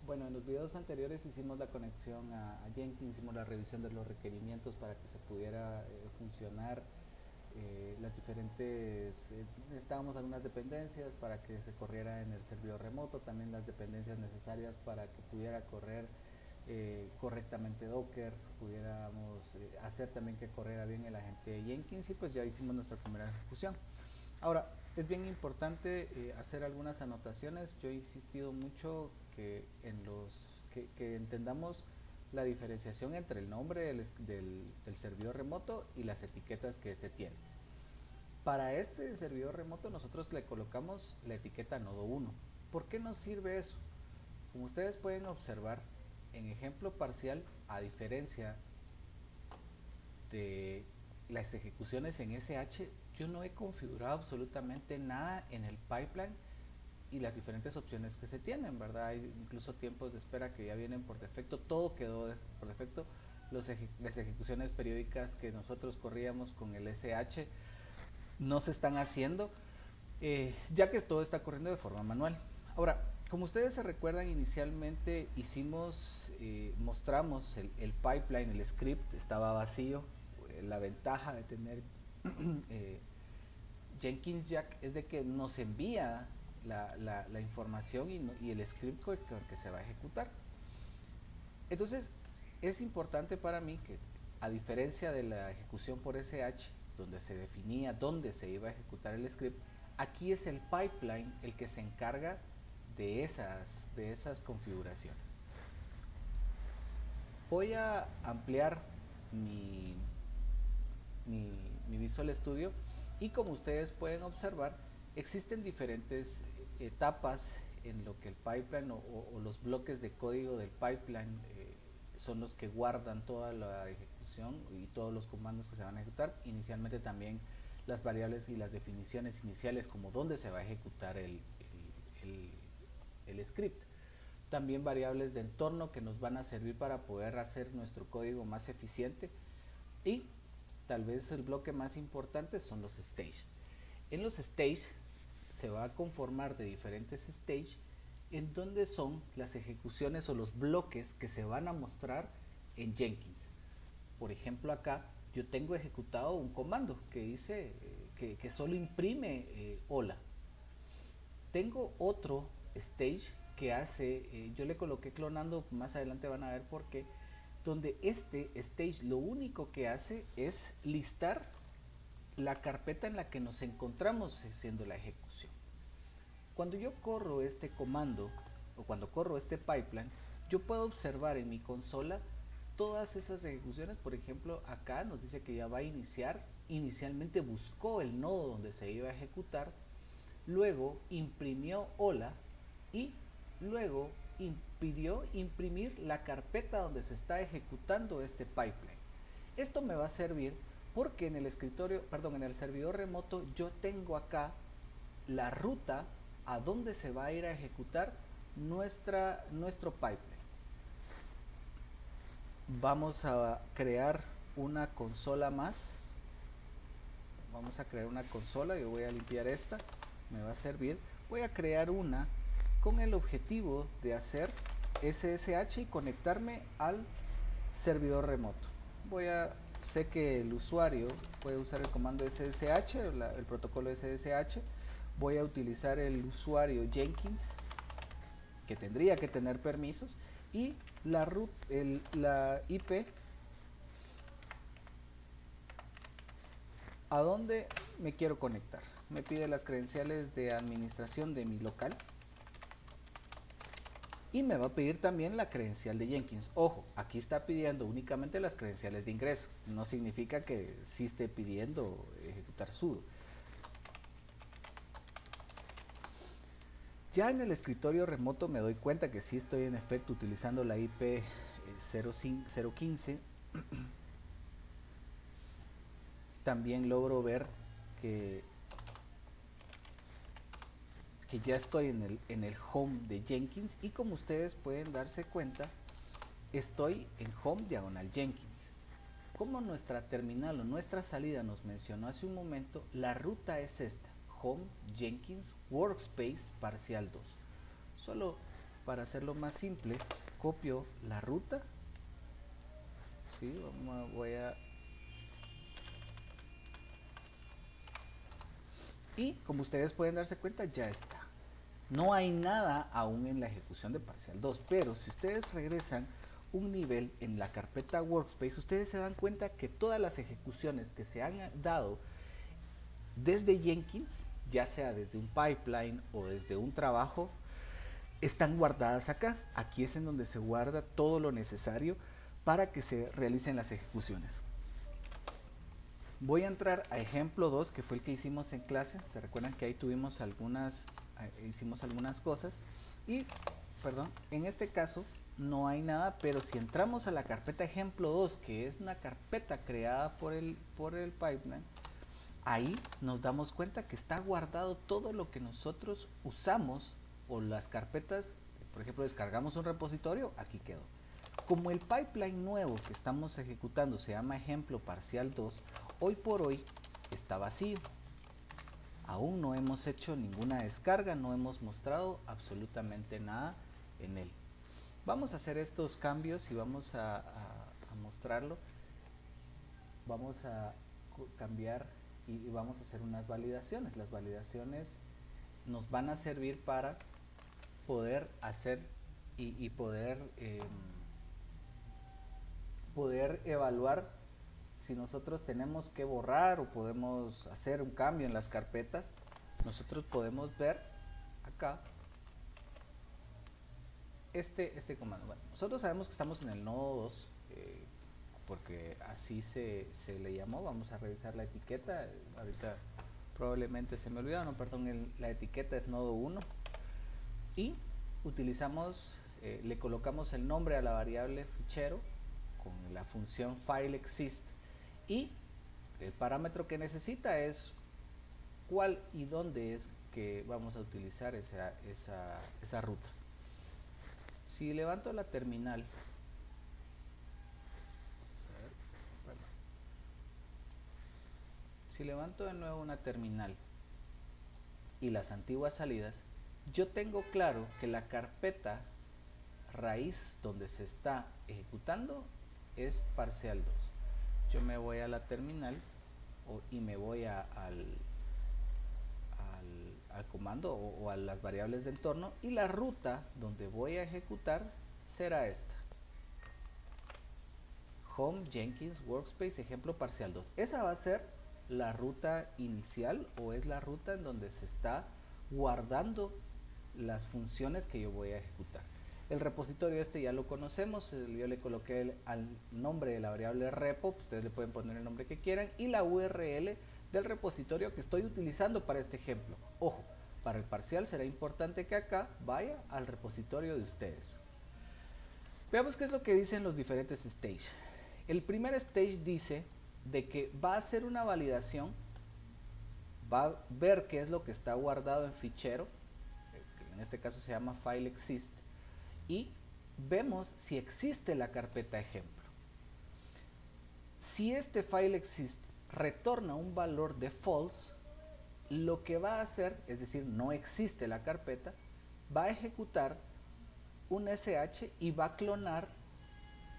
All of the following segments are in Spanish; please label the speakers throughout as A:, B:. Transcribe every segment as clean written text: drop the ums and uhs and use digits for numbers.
A: Bueno, en los videos anteriores hicimos la conexión a Jenkins, hicimos la revisión de los requerimientos para que se pudiera funcionar las diferentes, necesitábamos algunas dependencias para que se corriera en el servidor remoto, también las dependencias necesarias para que pudiera correr correctamente Docker, pudiéramos hacer también que corriera bien el agente de Jenkins y pues ya hicimos nuestra primera ejecución. Ahora, es bien importante hacer algunas anotaciones. Yo he insistido mucho que entendamos la diferenciación entre el nombre del servidor remoto y las etiquetas que este tiene. Para este servidor remoto nosotros le colocamos la etiqueta nodo 1. ¿Por qué nos sirve eso? Como ustedes pueden observar, en ejemplo parcial, a diferencia de las ejecuciones en SH, yo no he configurado absolutamente nada en el pipeline y las diferentes opciones que se tienen, ¿verdad? Hay incluso tiempos de espera que ya vienen por defecto, todo quedó por defecto. Las ejecuciones periódicas que nosotros corríamos con el SH no se están haciendo, ya que todo está corriendo de forma manual. Ahora, como ustedes se recuerdan, inicialmente mostramos el pipeline, el script estaba vacío. La ventaja de tener eh, Jenkins Jack es de que nos envía la información y el script con el que se va a ejecutar. Entonces, es importante para mí que, a diferencia de la ejecución por SH, donde se definía dónde se iba a ejecutar el script, aquí es el pipeline el que se encarga de esas configuraciones. Voy a ampliar mi, mi Visual Studio y como ustedes pueden observar, existen diferentes etapas en lo que el pipeline o los bloques de código del pipeline son los que guardan toda la ejecución y todos los comandos que se van a ejecutar. Inicialmente también las variables y las definiciones iniciales como dónde se va a ejecutar el script. También variables de entorno que nos van a servir para poder hacer nuestro código más eficiente. Y tal vez el bloque más importante son los stages. En los stages se va a conformar de diferentes stages en donde son las ejecuciones o los bloques que se van a mostrar en Jenkins. Por ejemplo, acá yo tengo ejecutado un comando que dice que solo imprime hola. Tengo otro stage que hace, yo le coloqué clonando, más adelante van a ver por qué, donde este stage lo único que hace es listar la carpeta en la que nos encontramos haciendo la ejecución. Cuando yo corro este comando o cuando corro este pipeline, yo puedo observar en mi consola todas esas ejecuciones. Por ejemplo, acá nos dice que ya va a iniciar. Inicialmente buscó el nodo donde se iba a ejecutar, luego imprimió hola y luego pidió imprimir la carpeta donde se está ejecutando este pipeline. Esto me va a servir porque en el escritorio, perdón, en el servidor remoto yo tengo acá la ruta a donde se va a ir a ejecutar nuestro pipeline. Vamos a crear una consola más. Vamos a crear una consola, yo voy a limpiar esta, me va a servir. Voy a crear una con el objetivo de hacer SSH y conectarme al servidor remoto. Sé que el usuario puede usar el comando SSH, el protocolo SSH. Voy a utilizar el usuario Jenkins, que tendría que tener permisos, y la IP a donde me quiero conectar. Me pide las credenciales de administración de mi local y me va a pedir también la credencial de Jenkins. Ojo, aquí está pidiendo únicamente las credenciales de ingreso, no significa que sí esté pidiendo ejecutar sudo. Ya en el escritorio remoto me doy cuenta que sí estoy en efecto utilizando la IP 015. También logro ver que ya estoy en el home de Jenkins y como ustedes pueden darse cuenta, estoy en home diagonal Jenkins. Como nuestra terminal o nuestra salida nos mencionó hace un momento, la ruta es esta: home Jenkins workspace parcial 2. Solo para hacerlo más simple, copio la ruta. Sí, voy a... Y como ustedes pueden darse cuenta, ya está. No hay nada aún en la ejecución de parcial 2, pero si ustedes regresan un nivel en la carpeta Workspace, ustedes se dan cuenta que todas las ejecuciones que se han dado desde Jenkins, ya sea desde un pipeline o desde un trabajo, están guardadas acá. Aquí es en donde se guarda todo lo necesario para que se realicen las ejecuciones. Voy a entrar a ejemplo 2, que fue el que hicimos en clase. Se recuerdan que ahí tuvimos hicimos algunas cosas. Y, perdón, en este caso no hay nada, pero si entramos a la carpeta ejemplo 2, que es una carpeta creada por el pipeline, ahí nos damos cuenta que está guardado todo lo que nosotros usamos, o las carpetas. Por ejemplo, descargamos un repositorio, aquí quedó. Como el pipeline nuevo que estamos ejecutando se llama ejemplo parcial 2, hoy por hoy está vacío. Aún no hemos hecho ninguna descarga, no hemos mostrado absolutamente nada en él. Vamos a hacer estos cambios y vamos a mostrarlo. Vamos a cambiar y vamos a hacer unas validaciones. Las validaciones nos van a servir para poder hacer y poder evaluar si nosotros tenemos que borrar o podemos hacer un cambio en las carpetas. Nosotros podemos ver acá este comando. Bueno, nosotros sabemos que estamos en el nodo 2, porque así se le llamó. Vamos a revisar la etiqueta. Ahorita probablemente se me olvidó, no, perdón, la etiqueta es nodo 1. Y utilizamos, le colocamos el nombre a la variable fichero con la función fileExist, y el parámetro que necesita es cuál y dónde es que vamos a utilizar esa ruta. Si levanto la terminal, si levanto de nuevo una terminal y las antiguas salidas, yo tengo claro que la carpeta raíz donde se está ejecutando es parcial 2. Yo me voy a la terminal y me voy al comando o a las variables de entorno, y la ruta donde voy a ejecutar será esta: Home Jenkins Workspace ejemplo parcial 2. Esa va a ser la ruta inicial, o es la ruta en donde se está guardando las funciones que yo voy a ejecutar. El repositorio ya lo conocemos. Yo le coloqué al nombre de la variable repo, ustedes le pueden poner el nombre que quieran, y la URL del repositorio que estoy utilizando para este ejemplo. Ojo, para el parcial será importante que acá vaya al repositorio de ustedes. Veamos qué es lo que dicen los diferentes stages. El primer stage dice de que va a hacer una validación, va a ver qué es lo que está guardado en fichero, que en este caso se llama fileExist, y vemos si existe la carpeta ejemplo. Si este fileExist retorna un valor de false, lo que va a hacer, es decir, no existe la carpeta, va a ejecutar un sh y va a clonar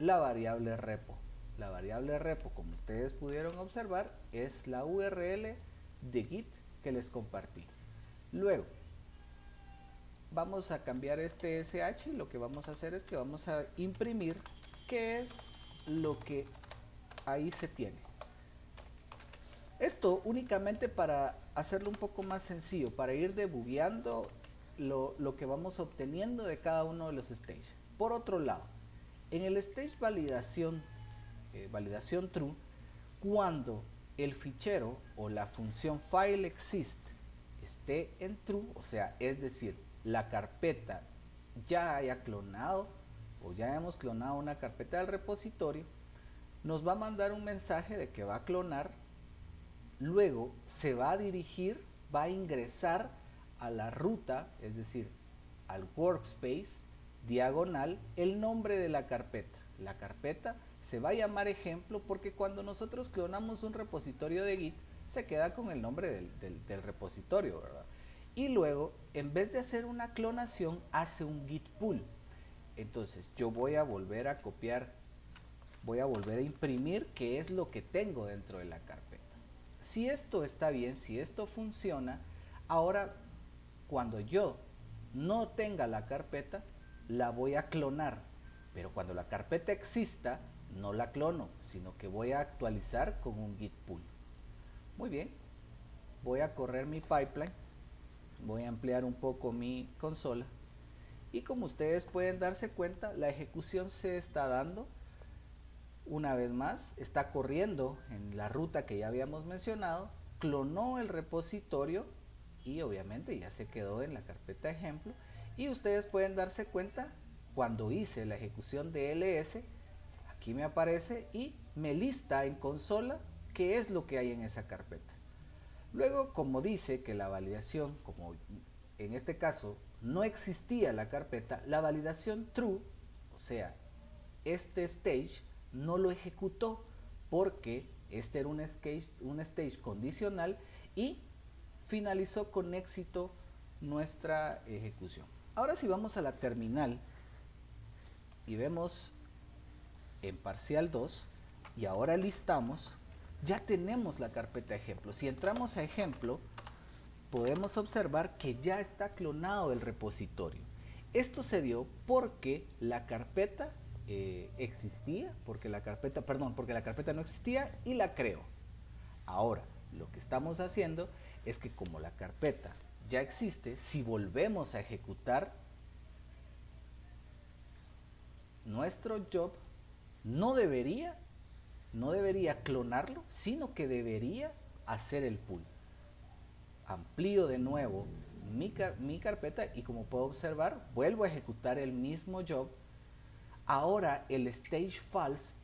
A: la variable repo. La variable repo, como ustedes pudieron observar, es la URL de Git que les compartí. Luego vamos a cambiar este sh, y lo que vamos a hacer es que vamos a imprimir qué es lo que ahí se tiene. Esto únicamente para hacerlo un poco más sencillo, para ir debugueando lo que vamos obteniendo de cada uno de los stages. Por otro lado, en el stage validación true, cuando el fichero o la función fileExist esté en true, o sea, es decir, la carpeta ya haya clonado o ya hemos clonado una carpeta del repositorio, nos va a mandar un mensaje de que va a clonar. Luego se va a dirigir, va a ingresar a la ruta, es decir, al workspace, diagonal, el nombre de la carpeta. La carpeta se va a llamar ejemplo porque cuando nosotros clonamos un repositorio de Git, se queda con el nombre del repositorio, ¿verdad? y luego en vez de hacer una clonación hace un git pull. Entonces yo voy a volver a copiar, voy a volver a imprimir qué es lo que tengo dentro de la carpeta. Si esto está bien, si esto funciona, ahora cuando yo no tenga la carpeta, la voy a clonar. Pero cuando la carpeta exista, no la clono, sino que voy a actualizar con un git pull. Muy bien, voy a correr mi pipeline, voy a ampliar un poco mi consola y como ustedes pueden darse cuenta, la ejecución se está dando. Una vez más, está corriendo en la ruta que ya habíamos mencionado, clonó el repositorio y obviamente ya se quedó en la carpeta ejemplo. Y ustedes pueden darse cuenta, cuando hice la ejecución de ls, aquí me aparece y me lista en consola qué es lo que hay en esa carpeta. Luego, como dice que la validación, como en este caso no existía la carpeta, la validación true, o sea, este stage no lo ejecutó porque este era un stage condicional y finalizó con éxito nuestra ejecución. Ahora si vamos a la terminal y vemos en parcial 2 y ahora listamos, ya tenemos la carpeta ejemplo. Si entramos a ejemplo, podemos observar que ya está clonado el repositorio. Esto se dio porque la carpeta existía, porque la carpeta no existía y la creó. Ahora, lo que estamos haciendo es que como la carpeta ya existe, si volvemos a ejecutar nuestro job, no debería clonarlo, sino que debería hacer el pull. Amplío de nuevo mi carpeta y como puedo observar, vuelvo a ejecutar el mismo job. Ahora el stage false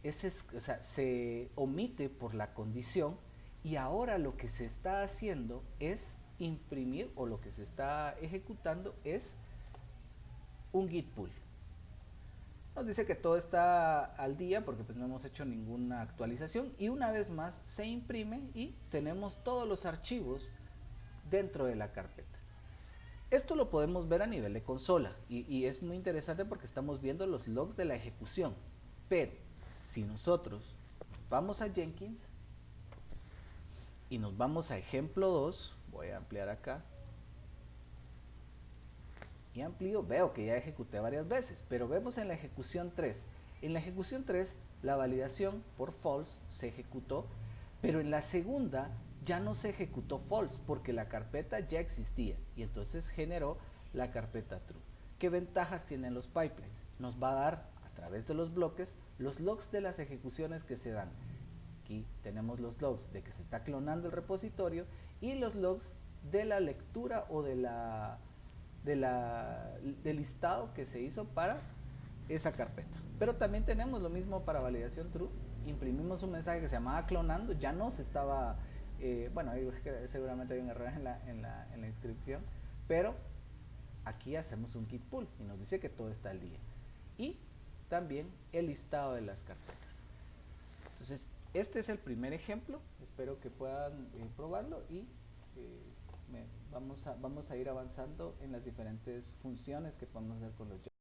A: se omite por la condición y ahora lo que se está haciendo es imprimir, o lo que se está ejecutando es un git pull. Nos dice que todo está al día porque pues no hemos hecho ninguna actualización y una vez más se imprime y tenemos todos los archivos dentro de la carpeta. Esto lo podemos ver a nivel de consola y es muy interesante porque estamos viendo los logs de la ejecución. Pero si nosotros vamos a Jenkins y nos vamos a ejemplo 2, voy a ampliar acá y amplío, veo que ya ejecuté varias veces, pero vemos en la ejecución 3. En la ejecución 3 la validación por false se ejecutó, pero en la segunda ya no se ejecutó false porque la carpeta ya existía y entonces generó la carpeta true. ¿Qué ventajas tienen los pipelines? Nos va a dar a través de los bloques los logs de las ejecuciones que se dan. Aquí tenemos los logs de que se está clonando el repositorio y los logs de la lectura o del listado que se hizo para esa carpeta. Pero también tenemos lo mismo para validación true. Imprimimos un mensaje que se llamaba clonando, ya no se estaba bueno, seguramente hay un error en la inscripción, pero aquí hacemos un git pull y nos dice que todo está al día y también el listado de las carpetas. Entonces este es el primer ejemplo, espero que puedan probarlo y vamos a ir avanzando en las diferentes funciones que podemos hacer con los